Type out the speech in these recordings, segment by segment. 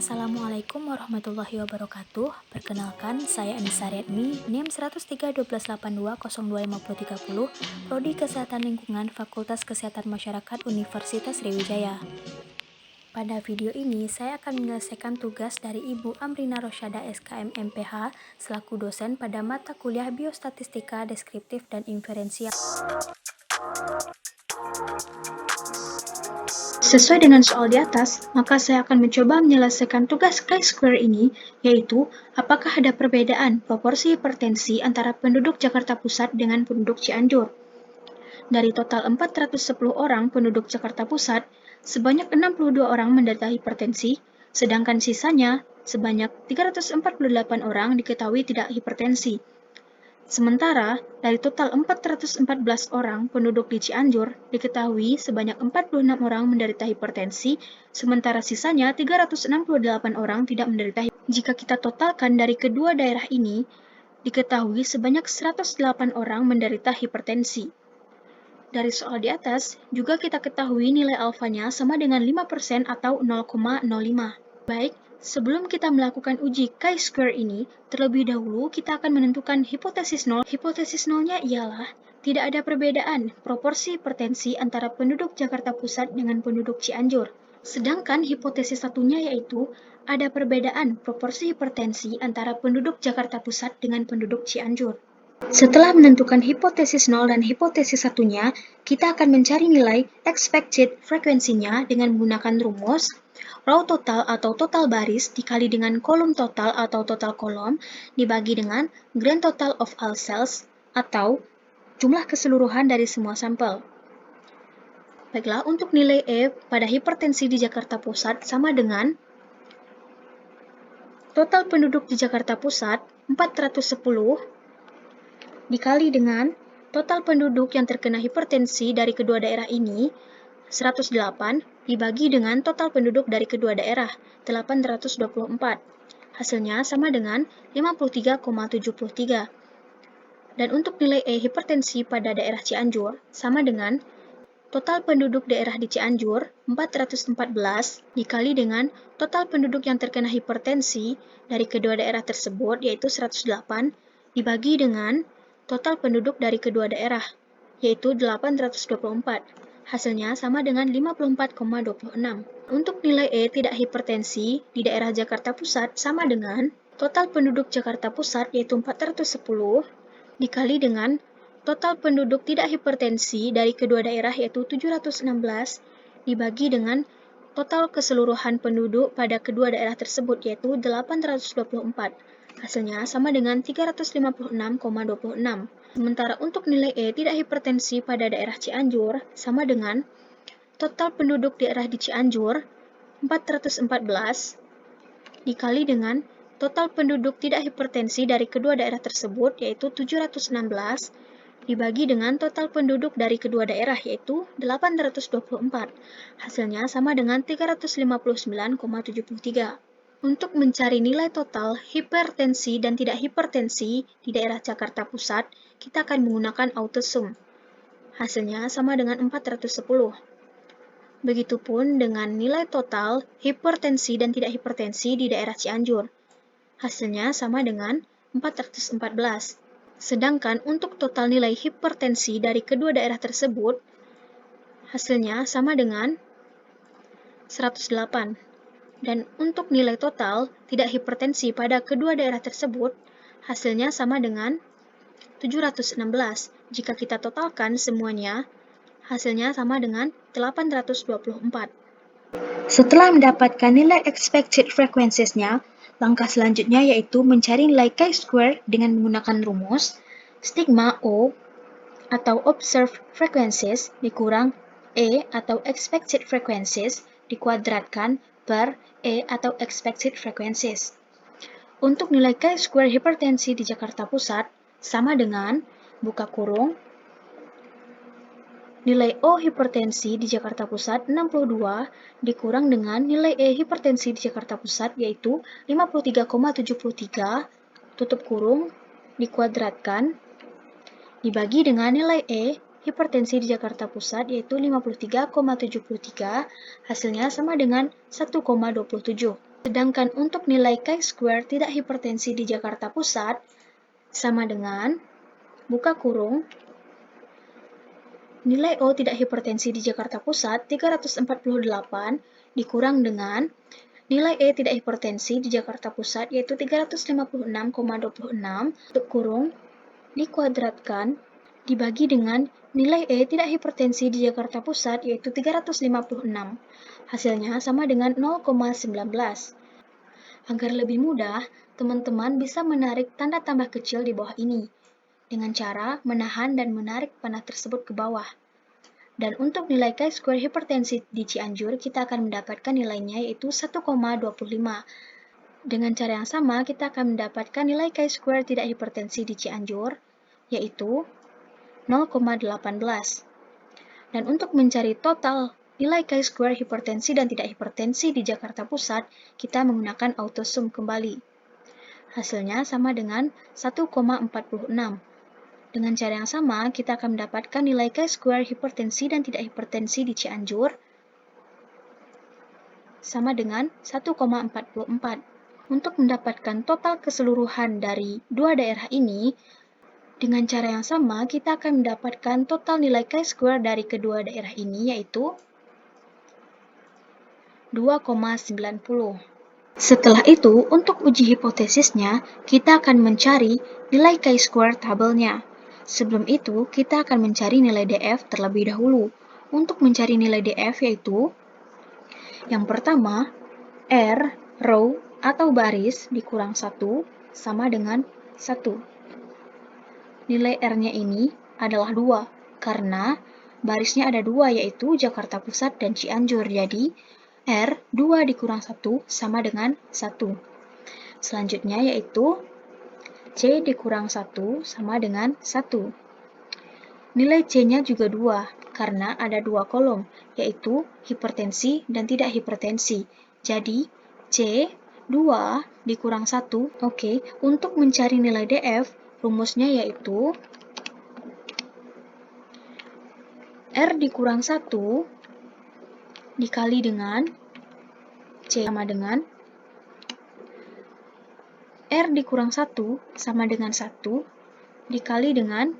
Assalamualaikum warahmatullahi wabarakatuh. Perkenalkan, saya Anissa Riadmi, NIM 103 128202530, Prodi Kesehatan Lingkungan, Fakultas Kesehatan Masyarakat Universitas Sriwijaya. Pada video ini, saya akan menyelesaikan tugas dari Ibu Amrina Rosyada SKM MPH selaku dosen pada mata kuliah Biostatistika Deskriptif dan Inferensial. Sesuai dengan soal di atas, maka saya akan mencoba menyelesaikan tugas chi-square ini, yaitu apakah ada perbedaan proporsi hipertensi antara penduduk Jakarta Pusat dengan penduduk Cianjur. Dari total 410 orang penduduk Jakarta Pusat, sebanyak 62 orang menderita hipertensi, sedangkan sisanya sebanyak 348 orang diketahui tidak hipertensi. Sementara, dari total 414 orang penduduk di Cianjur, diketahui sebanyak 46 orang menderita hipertensi, sementara sisanya 368 orang tidak menderita hipertensi. Jika kita totalkan dari kedua daerah ini, diketahui sebanyak 108 orang menderita hipertensi. Dari soal di atas, juga kita ketahui nilai alfanya sama dengan 5% atau 0,05. Baik, sebelum kita melakukan uji chi-square ini, terlebih dahulu kita akan menentukan hipotesis nol. Hipotesis nolnya ialah tidak ada perbedaan proporsi hipertensi antara penduduk Jakarta Pusat dengan penduduk Cianjur. Sedangkan hipotesis satunya yaitu ada perbedaan proporsi hipertensi antara penduduk Jakarta Pusat dengan penduduk Cianjur. Setelah menentukan hipotesis nol dan hipotesis satunya, kita akan mencari nilai expected frekuensinya dengan menggunakan rumus row total atau total baris dikali dengan kolom total atau total kolom dibagi dengan grand total of all cells atau jumlah keseluruhan dari semua sampel. Baiklah, untuk nilai E pada hipertensi di Jakarta Pusat sama dengan total penduduk di Jakarta Pusat 410 dikali dengan total penduduk yang terkena hipertensi dari kedua daerah ini 108 dibagi dengan total penduduk dari kedua daerah 824. Hasilnya sama dengan 53,73. Dan untuk nilai E hipertensi pada daerah Cianjur sama dengan total penduduk daerah di Cianjur 414 dikali dengan total penduduk yang terkena hipertensi dari kedua daerah tersebut yaitu 108 dibagi dengan total penduduk dari kedua daerah, yaitu 824. Hasilnya sama dengan 54,26. Untuk nilai E tidak hipertensi di daerah Jakarta Pusat sama dengan total penduduk Jakarta Pusat, yaitu 410, dikali dengan total penduduk tidak hipertensi dari kedua daerah, yaitu 716, dibagi dengan total keseluruhan penduduk pada kedua daerah tersebut, yaitu 824. Hasilnya sama dengan 356,26. Sementara untuk nilai E tidak hipertensi pada daerah Cianjur sama dengan total penduduk daerah di Cianjur 414 dikali dengan total penduduk tidak hipertensi dari kedua daerah tersebut yaitu 716 dibagi dengan total penduduk dari kedua daerah yaitu 824. Hasilnya sama dengan 359,73. Untuk mencari nilai total hipertensi dan tidak hipertensi di daerah Jakarta Pusat, kita akan menggunakan autosum. Hasilnya sama dengan 410. Begitupun dengan nilai total hipertensi dan tidak hipertensi di daerah Cianjur. Hasilnya sama dengan 414. Sedangkan untuk total nilai hipertensi dari kedua daerah tersebut, hasilnya sama dengan 108. Dan untuk nilai total tidak hipertensi pada kedua daerah tersebut, hasilnya sama dengan 716. Jika kita totalkan semuanya, hasilnya sama dengan 824. Setelah mendapatkan nilai expected frequencies-nya, langkah selanjutnya yaitu mencari nilai chi-square dengan menggunakan rumus sigma O atau observed frequencies dikurang E atau expected frequencies dikuadratkan per E atau expected frequencies. Untuk nilai chi-square hipertensi di Jakarta Pusat sama dengan buka kurung nilai O hipertensi di Jakarta Pusat 62 dikurang dengan nilai E hipertensi di Jakarta Pusat yaitu 53,73 tutup kurung dikuadratkan dibagi dengan nilai E hipertensi di Jakarta Pusat yaitu 53,73, hasilnya sama dengan 1,27. Sedangkan untuk nilai chi-square tidak hipertensi di Jakarta Pusat sama dengan, buka kurung, nilai O tidak hipertensi di Jakarta Pusat 348 dikurang dengan nilai E tidak hipertensi di Jakarta Pusat yaitu 356,26 tutup kurung dikuadratkan dibagi dengan nilai E tidak hipertensi di Jakarta Pusat yaitu 356. Hasilnya sama dengan 0,19. Agar lebih mudah, teman-teman bisa menarik tanda tambah kecil di bawah ini dengan cara menahan dan menarik panah tersebut ke bawah. Dan untuk nilai chi-square hipertensi di Cianjur, kita akan mendapatkan nilainya yaitu 1,25. Dengan cara yang sama, kita akan mendapatkan nilai chi-square tidak hipertensi di Cianjur, yaitu 0,18. Dan untuk mencari total nilai chi-square hipertensi dan tidak hipertensi di Jakarta Pusat, kita menggunakan autosum kembali. Hasilnya sama dengan 1,46. Dengan cara yang sama, kita akan mendapatkan nilai chi-square hipertensi dan tidak hipertensi di Cianjur sama dengan 1,44. Untuk mendapatkan total keseluruhan dari dua daerah ini, dengan cara yang sama, kita akan mendapatkan total nilai chi-square dari kedua daerah ini, yaitu 2,90. Setelah itu, untuk uji hipotesisnya, kita akan mencari nilai chi-square tabelnya. Sebelum itu, kita akan mencari nilai DF terlebih dahulu. Untuk mencari nilai DF yaitu, yang pertama, R, row, atau baris dikurang 1 sama dengan 1. Nilai R-nya ini adalah 2, karena barisnya ada 2 yaitu Jakarta Pusat dan Cianjur. Jadi, R 2 dikurang 1 sama dengan 1. Selanjutnya yaitu C dikurang 1 sama dengan 1. Nilai C-nya juga 2, karena ada 2 kolom, yaitu hipertensi dan tidak hipertensi. Jadi, C 2 dikurang 1. Oke, untuk mencari nilai DF, rumusnya yaitu R dikurang 1 dikali dengan C sama dengan R dikurang 1 sama dengan 1 dikali dengan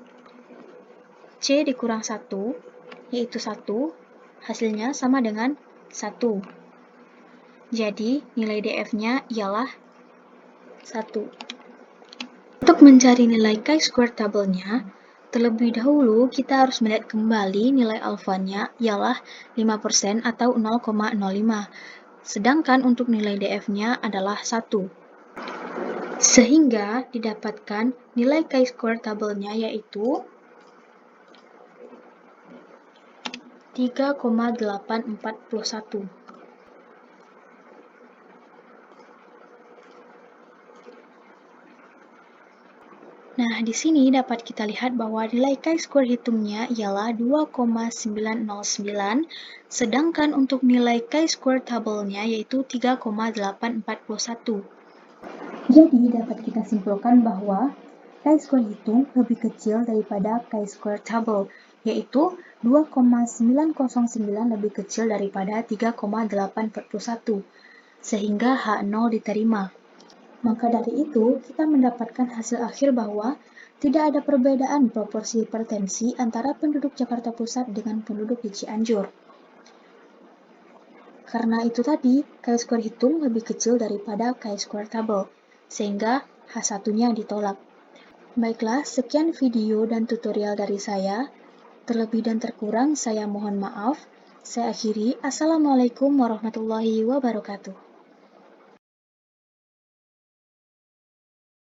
C dikurang 1 yaitu 1, hasilnya sama dengan 1. Jadi nilai DF-nya ialah 1. Untuk mencari nilai chi-square tabelnya, terlebih dahulu kita harus melihat kembali nilai alfanya ialah 5% atau 0,05. Sedangkan untuk nilai DF-nya adalah 1. Sehingga didapatkan nilai chi-square tabelnya yaitu 3,841. Nah, di sini dapat kita lihat bahwa nilai chi-square hitungnya ialah 2,909, sedangkan untuk nilai chi-square tabelnya yaitu 3,841. Jadi, dapat kita simpulkan bahwa chi-square hitung lebih kecil daripada chi-square tabel, yaitu 2,909 lebih kecil daripada 3,841, sehingga H0 diterima. Maka dari itu, kita mendapatkan hasil akhir bahwa tidak ada perbedaan proporsi hipertensi antara penduduk Jakarta Pusat dengan penduduk di Cianjur. Karena itu tadi, chi-square hitung lebih kecil daripada chi-square tabel, sehingga H1-nya ditolak. Baiklah, sekian video dan tutorial dari saya. Terlebih dan terkurang, saya mohon maaf. Saya akhiri. Assalamualaikum warahmatullahi wabarakatuh.